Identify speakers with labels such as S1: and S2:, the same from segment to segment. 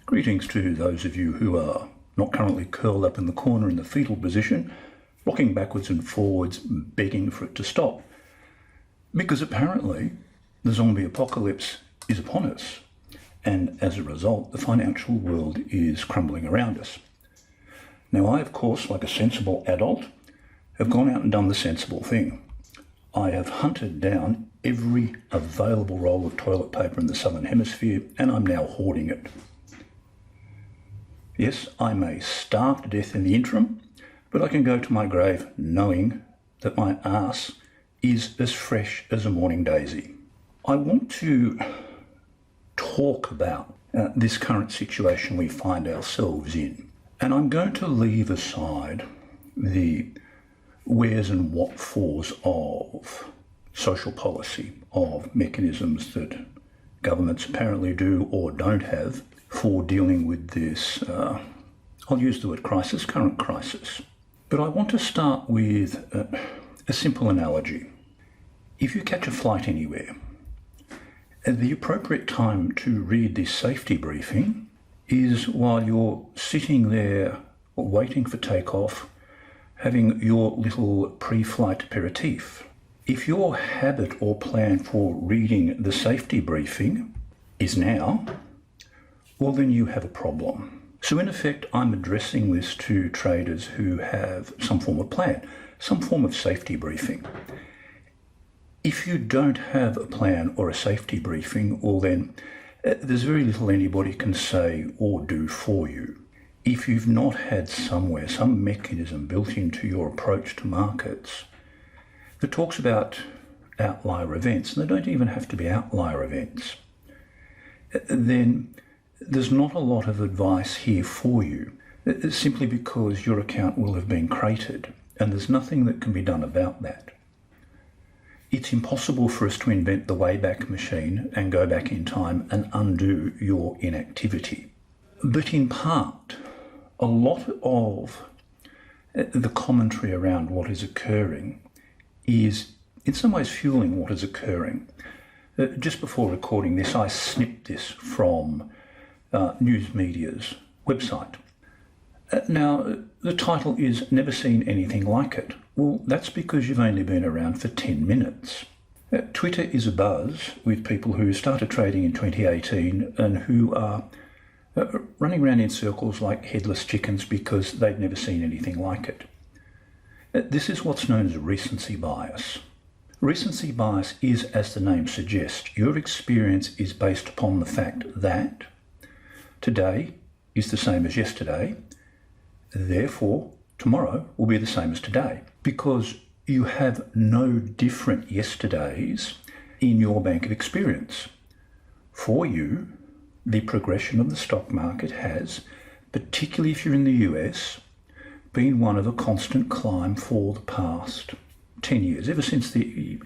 S1: Greetings to those of you who are not currently curled up in the corner in the fetal position, rocking backwards and forwards, begging for it to stop. Because apparently the zombie apocalypse is upon us, and as a result, the financial world is crumbling around us. Now, I, of course, like a sensible adult, have gone out and done the sensible thing. I have hunted down every available roll of toilet paper in the Southern Hemisphere, and I'm now hoarding it. Yes, I may starve to death in the interim, but I can go to my grave knowing that my arse is as fresh as a morning daisy. I want to talk about this current situation we find ourselves in, and I'm going to leave aside the wheres and what fors of social policy, of mechanisms that governments apparently do or don't have for dealing with this, I'll use the word crisis, current crisis. But I want to start with a simple analogy. If you catch a flight anywhere, the appropriate time to read this safety briefing is while you're sitting there waiting for takeoff, having your little pre-flight aperitif. If your habit or plan for reading the safety briefing is now, well, then you have a problem. So in effect, I'm addressing this to traders who have some form of plan, some form of safety briefing. If you don't have a plan or a safety briefing, well then, there's very little anybody can say or do for you. If you've not had somewhere, some mechanism built into your approach to markets that talks about outlier events, and they don't even have to be outlier events, then there's not a lot of advice here for you, simply because your account will have been created and there's nothing that can be done about that. It's impossible for us to invent the Wayback Machine and go back in time and undo your inactivity. But in part, a lot of the commentary around what is occurring is in some ways fueling what is occurring. Just before recording this, I snipped this from news media's website. Now, the title is Never Seen Anything Like It. Well, that's because you've only been around for 10 minutes. Twitter is abuzz with people who started trading in 2018 and who are running around in circles like headless chickens because they've never seen anything like it. This is what's known as recency bias. Recency bias is, as the name suggests, your experience is based upon the fact that today is the same as yesterday, therefore tomorrow will be the same as today, because you have no different yesterdays in your bank of experience. For you, the progression of the stock market has, particularly if you're in the US, been one of a constant climb for the past 10 years, ever since the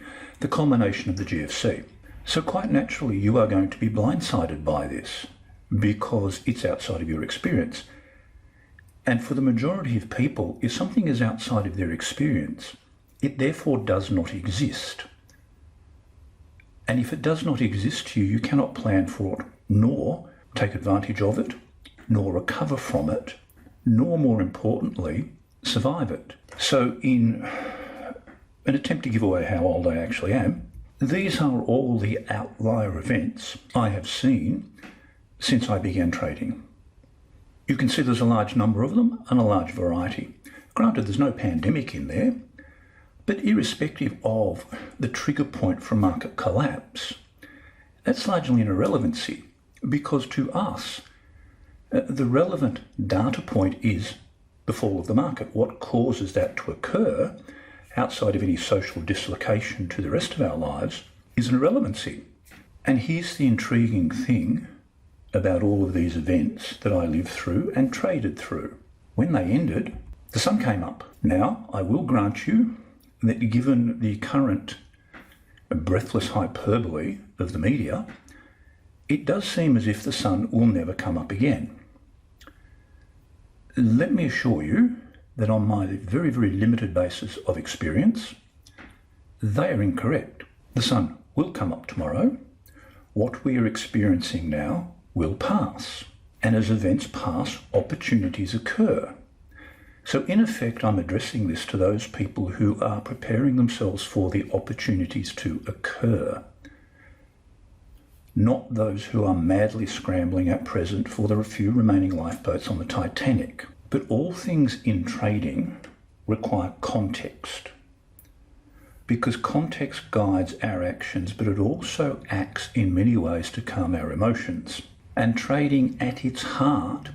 S1: culmination of the GFC. So quite naturally, you are going to be blindsided by this because it's outside of your experience. And for the majority of people, if something is outside of their experience, it therefore does not exist. And if it does not exist to you, you cannot plan for it, nor take advantage of it, nor recover from it, nor, more importantly, survive it. So in an attempt to give away how old I actually am, these are all the outlier events I have seen since I began trading. You can see there's a large number of them and a large variety. Granted, there's no pandemic in there, but irrespective of the trigger point for market collapse, that's largely an irrelevancy, because to us, the relevant data point is the fall of the market. What causes that to occur outside of any social dislocation to the rest of our lives is an irrelevancy. And here's the intriguing thing about all of these events that I lived through and traded through. When they ended, the sun came up. Now, I will grant you that given the current breathless hyperbole of the media, it does seem as if the sun will never come up again. Let me assure you that on my very, very limited basis of experience, they are incorrect. The sun will come up tomorrow. What we are experiencing now will pass. And as events pass, opportunities occur. So in effect, I'm addressing this to those people who are preparing themselves for the opportunities to occur, not those who are madly scrambling at present for the few remaining lifeboats on the Titanic. But all things in trading require context, because context guides our actions, but it also acts in many ways to calm our emotions. And trading at its heart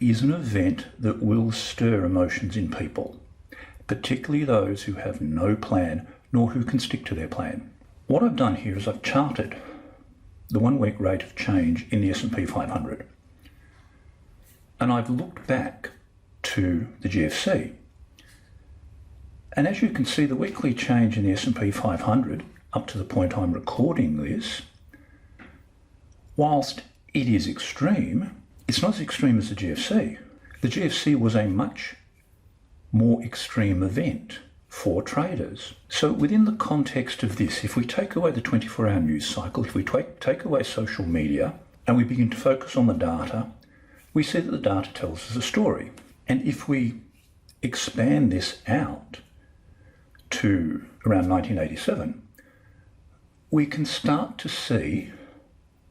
S1: is an event that will stir emotions in people, particularly those who have no plan nor who can stick to their plan. What I've done here is I've charted the 1 week rate of change in the S&P 500. And I've looked back to the GFC. And as you can see, the weekly change in the S&P 500 up to the point I'm recording this, whilst it is extreme, it's not as extreme as the GFC. The GFC was a much more extreme event for traders. So within the context of this, if we take away the 24-hour news cycle, if we take away social media and we begin to focus on the data, we see that the data tells us a story. And if we expand this out to around 1987, we can start to see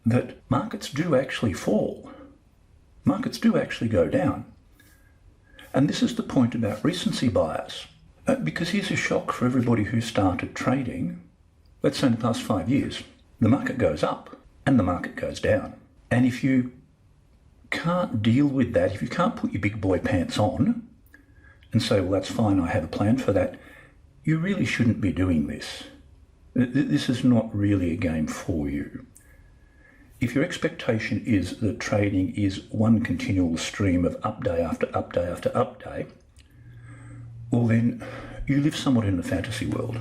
S1: that markets do actually fall. Markets do actually go down. And this is the point about recency bias. Because here's a shock for everybody who started trading, let's say in the past 5 years. The market goes up and the market goes down. And if you can't deal with that, if you can't put your big boy pants on and say, well, that's fine, I have a plan for that, you really shouldn't be doing this. This is not really a game for you. If your expectation is that trading is one continual stream of up day after up day after up day, well then you live somewhat in a fantasy world.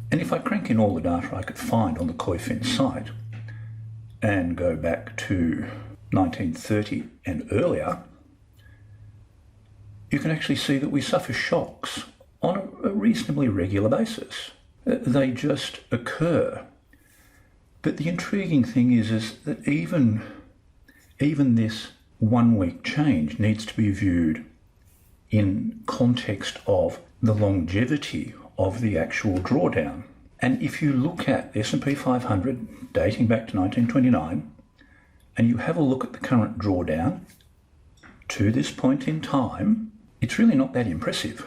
S1: And if I crank in all the data I could find on the COIFIN site and go back to 1930 and earlier, you can actually see that we suffer shocks on a reasonably regular basis. They just occur. But the intriguing thing is that even this 1 week change needs to be viewed in context of the longevity of the actual drawdown. And if you look at the S&P 500 dating back to 1929, and you have a look at the current drawdown to this point in time, it's really not that impressive.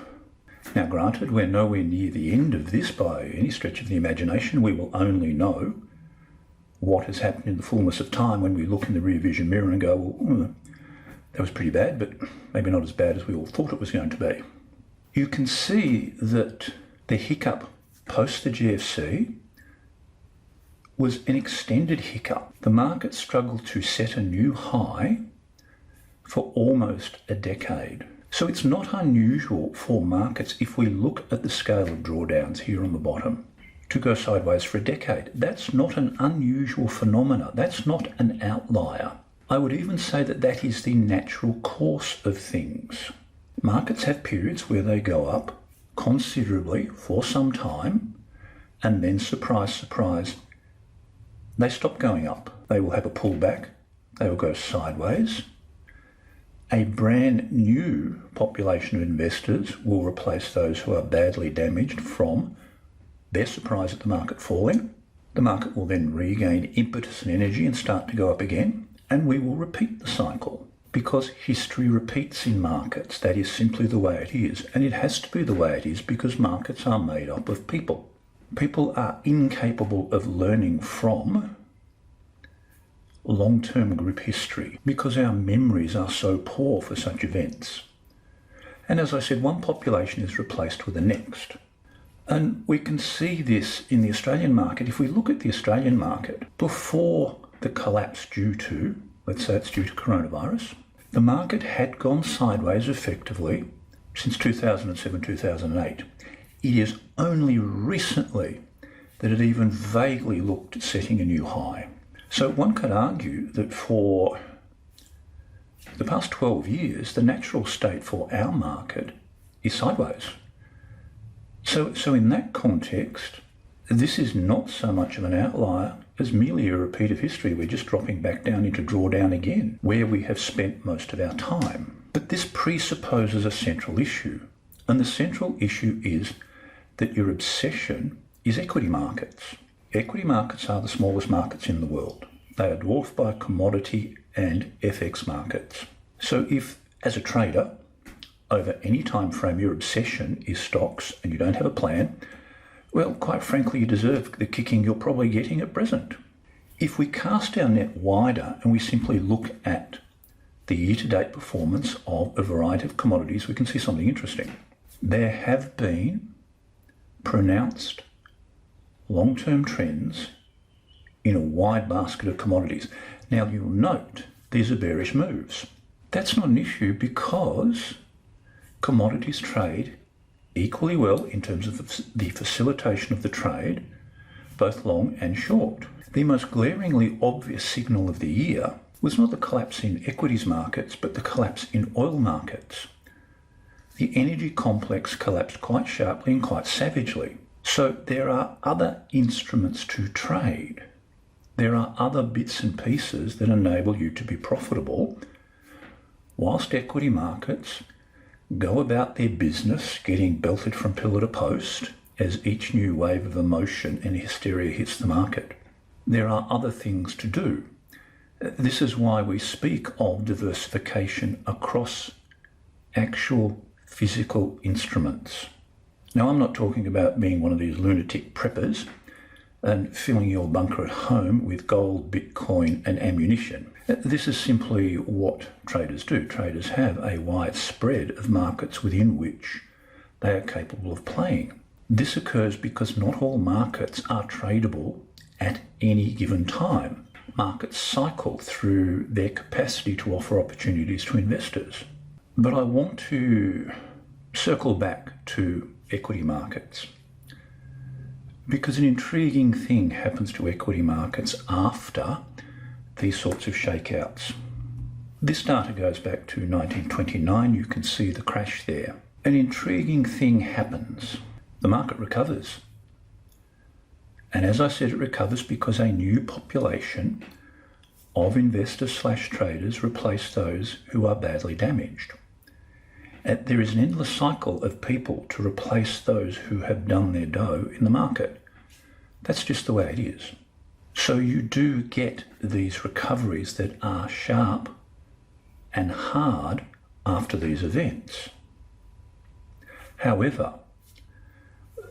S1: Now granted, we're nowhere near the end of this by any stretch of the imagination. We will only know what has happened in the fullness of time when we look in the rear vision mirror and go, well, that was pretty bad, but maybe not as bad as we all thought it was going to be. You can see that the hiccup post the GFC was an extended hiccup. The market struggled to set a new high for almost a decade. So it's not unusual for markets, if we look at the scale of drawdowns here on the bottom, to go sideways for a decade. That's not an unusual phenomena. That's not an outlier. I would even say that that is the natural course of things. Markets have periods where they go up considerably for some time, and then surprise, surprise, they stop going up. They will have a pullback. They will go sideways. A brand new population of investors will replace those who are badly damaged from their surprise at the market falling. The market will then regain impetus and energy and start to go up again, and we will repeat the cycle. Because history repeats in markets. That is simply the way it is. And it has to be the way it is because markets are made up of people. People are incapable of learning from long-term group history because our memories are so poor for such events. And as I said, one population is replaced with the next. And we can see this in the Australian market. If we look at the Australian market, before the collapse due to, let's say it's due to coronavirus, the market had gone sideways effectively since 2007, 2008. It is only recently that it even vaguely looked at setting a new high. So one could argue that for the past 12 years, the natural state for our market is sideways. So in that context, this is not so much of an outlier as merely a repeat of history. We're just dropping back down into drawdown again, where we have spent most of our time. But this presupposes a central issue, and the central issue is that your obsession is equity markets. Equity markets are the smallest markets in the world. They are dwarfed by commodity and FX markets. So if, as a trader, over any time frame your obsession is stocks and you don't have a plan, well, quite frankly, you deserve the kicking you're probably getting at present. If we cast our net wider and we simply look at the year-to-date performance of a variety of commodities, we can see something interesting. There have been pronounced long-term trends in a wide basket of commodities. Now, you'll note these are bearish moves. That's not an issue because commodities trade equally well in terms of the facilitation of the trade, both long and short. The most glaringly obvious signal of the year was not the collapse in equities markets, but the collapse in oil markets. The energy complex collapsed quite sharply and quite savagely. So there are other instruments to trade. There are other bits and pieces that enable you to be profitable, whilst equity markets go about their business getting belted from pillar to post as each new wave of emotion and hysteria hits the market. There are other things to do. This is why we speak of diversification across actual physical instruments. Now, I'm not talking about being one of these lunatic preppers and filling your bunker at home with gold, Bitcoin, and ammunition. This is simply what traders do. Traders have a wide spread of markets within which they are capable of playing. This occurs because not all markets are tradable at any given time. Markets cycle through their capacity to offer opportunities to investors. But I want to circle back to equity markets, because an intriguing thing happens to equity markets after these sorts of shakeouts. This data goes back to 1929. You can see the crash there. An intriguing thing happens. The market recovers. And as I said, it recovers because a new population of investors/traders replace those who are badly damaged. There is an endless cycle of people to replace those who have done their dough in the market. That's just the way it is. So you do get these recoveries that are sharp and hard after these events. However,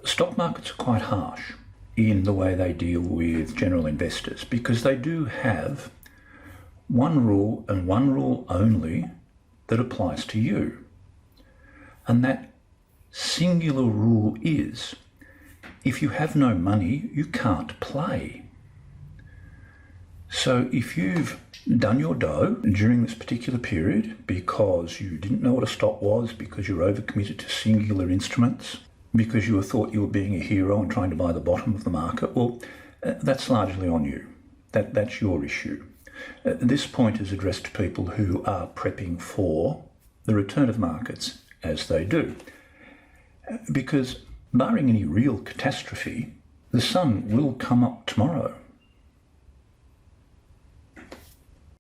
S1: stock markets are quite harsh in the way they deal with general investors, because they do have one rule and one rule only that applies to you. And that singular rule is, if you have no money, you can't play. So if you've done your dough during this particular period because you didn't know what a stock was, because you're overcommitted to singular instruments, because you thought you were being a hero and trying to buy the bottom of the market, well, that's largely on you. That's your issue. This point is addressed to people who are prepping for the return of markets as they do. Because barring any real catastrophe, the sun will come up tomorrow.